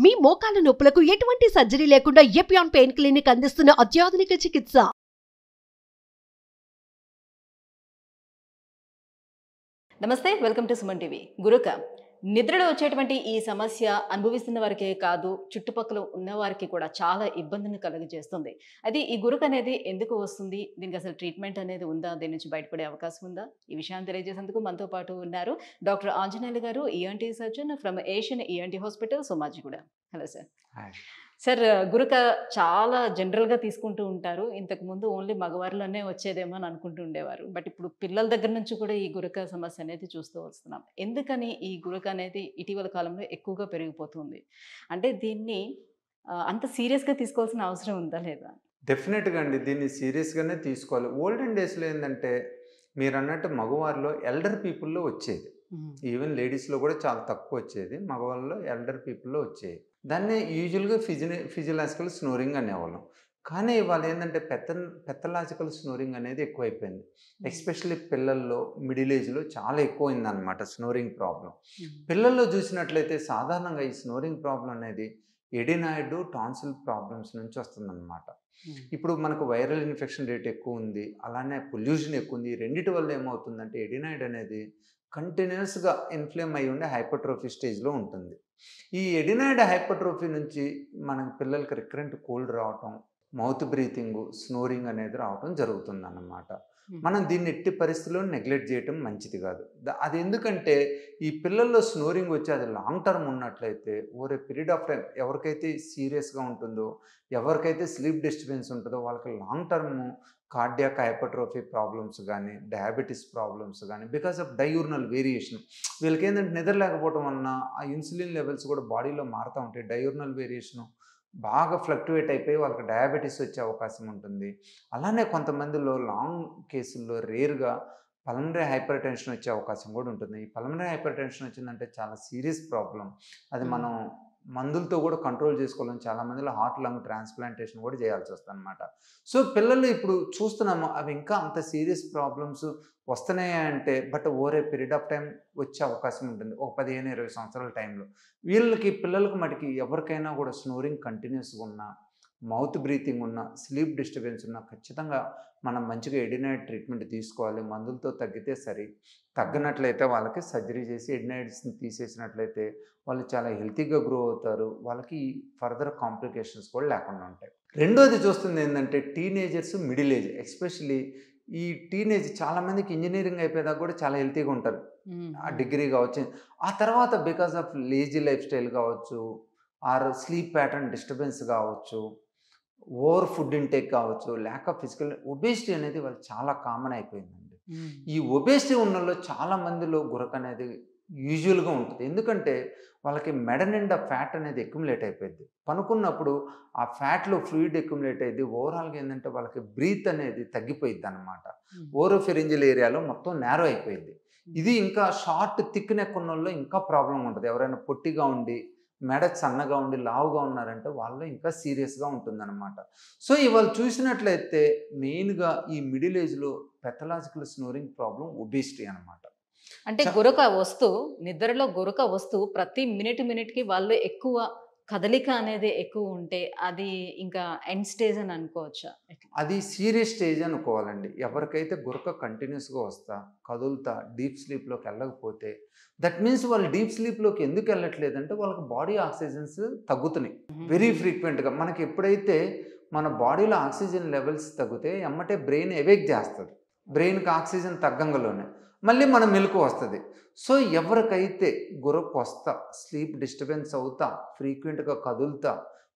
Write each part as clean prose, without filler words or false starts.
మీ మోకాల నొప్పులకు ఎటువంటి సర్జరీ లేకుండా ఎపియాన్ పెయిన్ క్లినిక్ అందిస్తున్న అత్యాధునిక చికిత్స. నమస్తే, వెల్కమ్ టు సుమన్ టీవీ. గురక నిద్రలో వచ్చేటువంటి ఈ సమస్య అనుభవిస్తున్న వారికే కాదు, చుట్టుపక్కల ఉన్న వారికి కూడా చాలా ఇబ్బందిని కలుగజేస్తుంది. అయితే ఈ గురక అనేది ఎందుకు వస్తుంది, దీనికి అసలు ట్రీట్మెంట్ అనేది ఉందా, దీని నుంచి బయటపడే అవకాశం ఉందా, ఈ విషయాన్ని తెలియజేసేందుకు మనతో పాటు ఉన్నారు డాక్టర్ ఆంజనేయులు గారు, ENT surgeon from Asian ENT hospital, Somajiguda. Hello sir. Sir, గురక చాలా జనరల్గా తీసుకుంటూ ఉంటారు. ఇంతకుముందు ఓన్లీ మగవారిలోనే వచ్చేదేమో అని అనుకుంటూ ఉండేవారు. బట్ ఇప్పుడు పిల్లల దగ్గర నుంచి కూడా ఈ గురక సమస్య అనేది చూస్తూ వస్తున్నాం. ఎందుకని ఈ గురక అనేది ఇటీవల కాలంలో ఎక్కువగా పెరిగిపోతుంది? అంటే దీన్ని అంత సీరియస్గా తీసుకోవాల్సిన అవసరం ఉందా లేదా? డెఫినెట్గా అండి, దీన్ని సీరియస్గానే తీసుకోవాలి. ఓల్డెన్ డేస్లో ఏంటంటే మీరు అన్నట్టు మగవారిలో ఎల్డర్ పీపుల్లో వచ్చేది, ఈవెన్ లేడీస్లో కూడా చాలా తక్కువ వచ్చేది, మగవాళ్ళలో ఎల్డర్ పీపుల్లో వచ్చేది. దాన్ని యూజువల్గా ఫిజియలాజికల్ స్నోరింగ్ అనేవాళ్ళం. కానీ ఇవాళ ఏంటంటే పెథలాజికల్ స్నోరింగ్ అనేది ఎక్కువైపోయింది. ఎస్పెషల్లీ పిల్లల్లో, మిడిల్ ఏజ్లో చాలా ఎక్కువైంది అనమాట స్నోరింగ్ ప్రాబ్లం. పిల్లల్లో చూసినట్లయితే సాధారణంగా ఈ స్నోరింగ్ ప్రాబ్లం అనేది ఎడినాయిడ్, టాన్సిల్ ప్రాబ్లమ్స్ నుంచి వస్తుందన్నమాట. ఇప్పుడు మనకు వైరల్ ఇన్ఫెక్షన్ రేట్ ఎక్కువ ఉంది, అలానే పొల్యూషన్ ఎక్కువ ఉంది. రెండిటి వల్ల ఏమవుతుందంటే ఎడినాయిడ్ అనేది కంటిన్యూస్గా ఇన్ఫ్లేమ్ అయ్యి ఉండే హైపర్ట్రోఫీ స్టేజ్లో ఉంటుంది. ఈ ఎడినాయిడ్ హైపర్ట్రోఫీ నుంచి మనకి పిల్లలకి రికరెంట్ కోల్డ్ రావటం, మౌత్ బ్రీతింగ్, స్నోరింగ్ అనేది రావటం జరుగుతుందన్నమాట. మనం దీన్ని ఎట్టి పరిస్థితుల్లో నెగ్లెక్ట్ చేయటం మంచిది కాదు. అది ఎందుకంటే ఈ పిల్లల్లో స్నోరింగ్ వచ్చి అది లాంగ్ టర్మ్ ఉన్నట్లయితే over a period of time ఎవరికైతే సీరియస్గా ఉంటుందో, ఎవరికైతే స్లీప్ డిస్టర్బెన్స్ ఉంటుందో వాళ్ళకి long term cardiac hypertrophy problems కానీ, డయాబెటీస్ ప్రాబ్లమ్స్ కానీ, బికాస్ ఆఫ్ డయూర్నల్ వేరియేషన్. వీళ్ళకి ఏంటంటే నిద్ర లేకపోవడం వలన ఆ ఇన్సులిన్ లెవెల్స్ కూడా బాడీలో మారుతూ ఉంటాయి. డయూర్నల్ వేరియేషను బాగా ఫ్లక్టువేట్ అయిపోయి వాళ్ళకి డయాబెటీస్ వచ్చే అవకాశం ఉంటుంది. అలానే కొంతమందిలో లాంగ్ కేసుల్లో రేర్గా పల్మనరీ హైపర్ టెన్షన్ వచ్చే అవకాశం కూడా ఉంటుంది. ఈ పల్మనరీ హైపర్ టెన్షన్ వచ్చిందంటే చాలా సీరియస్ ప్రాబ్లం. అది మనం మందులతో కూడా కంట్రోల్ చేసుకోవాలని చాలామందిలో హార్ట్ లంగ్ ట్రాన్స్ప్లాంటేషన్ కూడా చేయాల్సి వస్తుంది అనమాట. సో పిల్లలు ఇప్పుడు చూస్తున్నాము అవి ఇంకా అంత సీరియస్ ప్రాబ్లమ్స్ వస్తున్నాయంటే, but over a period of time వచ్చే అవకాశం ఉంటుంది. ఒక 15-20 సంవత్సరాల టైంలో వీళ్ళకి పిల్లలకు మటుకి ఎవరికైనా కూడా స్నోరింగ్ కంటిన్యూస్గా ఉన్నా, మౌత్ బ్రీతింగ్ ఉన్న, స్లీప్ డిస్టర్బెన్స్ ఉన్న ఖచ్చితంగా మనం మంచిగా ఎడినాయిడ్ ట్రీట్మెంట్ తీసుకోవాలి. మందులతో తగ్గితే సరి, తగ్గనట్లయితే వాళ్ళకి సర్జరీ చేసి ఎడినాయిడ్స్ని తీసేసినట్లయితే వాళ్ళు చాలా హెల్తీగా గ్రో అవుతారు. వాళ్ళకి ఫర్దర్ కాంప్లికేషన్స్ కూడా లేకుండా ఉంటాయి. రెండోది చూస్తుంది ఏంటంటే టీనేజర్స్, మిడిల్ ఏజ్, ఎస్పెషలీ ఈ టీనేజ్ చాలామందికి ఇంజనీరింగ్ అయిపోయేదాకా కూడా చాలా హెల్తీగా ఉంటారు. ఆ డిగ్రీ కావచ్చు, ఆ తర్వాత because of lazy life style కావచ్చు, ఆర్ స్లీప్ ప్యాటర్న్ డిస్టర్బెన్స్ కావచ్చు, ఓవర్ ఫుడ్ ఇంటేక్ కావచ్చు, ల్యాక్ ఆఫ్ ఫిజికల్ ఒబేసిటీ అనేది వాళ్ళు చాలా కామన్ అయిపోయిందండి. ఈ ఒబేసిటీ ఉన్నలో చాలా మందిలో గురక అనేది యూజువల్గా ఉంటుంది. ఎందుకంటే వాళ్ళకి మెడ నిండా ఫ్యాట్ అనేది అక్యుములేట్ అయిపోయింది. పనుకున్నప్పుడు ఆ ఫ్యాట్లో ఫ్లూయిడ్ అక్యుములేట్ అయ్యింది. ఓవరాల్గా ఏంటంటే వాళ్ళకి బ్రీత్ అనేది తగ్గిపోయింది అనమాట. ఓరోఫెరింజియల్ ఏరియాలో మొత్తం నేరో అయిపోయింది. ఇది ఇంకా షార్ట్ థిక్ నెక్ ఉన్న వాళ్ళు ఇంకా ప్రాబ్లం ఉంటుంది. ఎవరైనా పొట్టిగా ఉండి, మెడ సన్నగా ఉండి, లావుగా ఉన్నారంటే వాళ్ళు ఇంకా సీరియస్గా ఉంటుందన్నమాట. సో ఇవాళ చూసినట్లయితే మెయిన్గా ఈ మిడిల్ ఏజ్లో పెథలాజికల్ స్నోరింగ్ ప్రాబ్లం ఒబేసిటీ అనమాట. అంటే గురక వస్తూ, నిద్రలో గురక వస్తూ ప్రతి మినిట్కి వాళ్ళు ఎక్కువ కదలిక అనేది ఎక్కువ ఉంటే అది ఇంకా ఎండ్ స్టేజ్ అని అనుకోవచ్చా? అది సీరియస్ స్టేజ్ అనుకోవాలండి. ఎవరికైతే గురక కంటిన్యూస్గా వస్తా, కదులుతా, డీప్ స్లీప్లోకి వెళ్ళకపోతే దట్ మీన్స్ వాళ్ళు డీప్ స్లీప్లోకి ఎందుకు వెళ్ళట్లేదంటే వాళ్ళకి బాడీ ఆక్సిజన్స్ తగ్గుతున్నాయి వెరీ ఫ్రీక్వెంట్గా. మనకి ఎప్పుడైతే మన బాడీలో ఆక్సిజన్ లెవెల్స్ తగ్గితే ఎమ్మటే బ్రెయిన్ ఎవేక్ చేస్తుంది. బ్రెయిన్కి ఆక్సిజన్ తగ్గంగానే మళ్ళీ మన మెలకు వస్తుంది. సో ఎవరికైతే గురక వస్తా, స్లీప్ డిస్టర్బెన్స్ అవుతా, ఫ్రీక్వెంట్గా కదులుతా,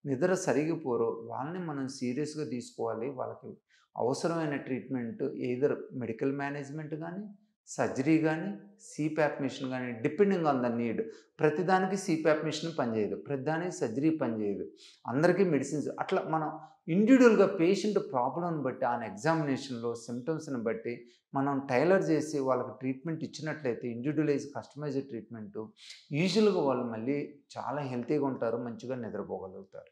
నిద్ర సరిగిపోరో వాళ్ళని మనం సీరియస్గా తీసుకోవాలి. వాళ్ళకి అవసరమైన ట్రీట్మెంట్ ఎయిదర్ మెడికల్ మేనేజ్మెంట్ కానీ, సర్జరీ కానీ, సిప్యాప్ మిషన్ కానీ, డిపెండింగ్ ఆన్ ద నీడ్. ప్రతిదానికి సిప్యాప్ మిషన్ పనిచేయదు, ప్రతిదానికి సర్జరీ పనిచేయదు, అందరికీ మెడిసిన్స్. అట్లా మనం ఇండివిజువల్గా పేషెంట్ ప్రాబ్లంని బట్టి, ఆ ఎగ్జామినేషన్లో సిమ్టమ్స్ని బట్టి మనం టైలర్ చేసి వాళ్ళకి ట్రీట్మెంట్ ఇచ్చినట్లయితే ఇండివిజువలైజ్ కస్టమైజ్డ్ ట్రీట్మెంటు యూజువల్గా వాళ్ళు మళ్ళీ చాలా హెల్తీగా ఉంటారు, మంచిగా నిద్రపోగలుగుతారు.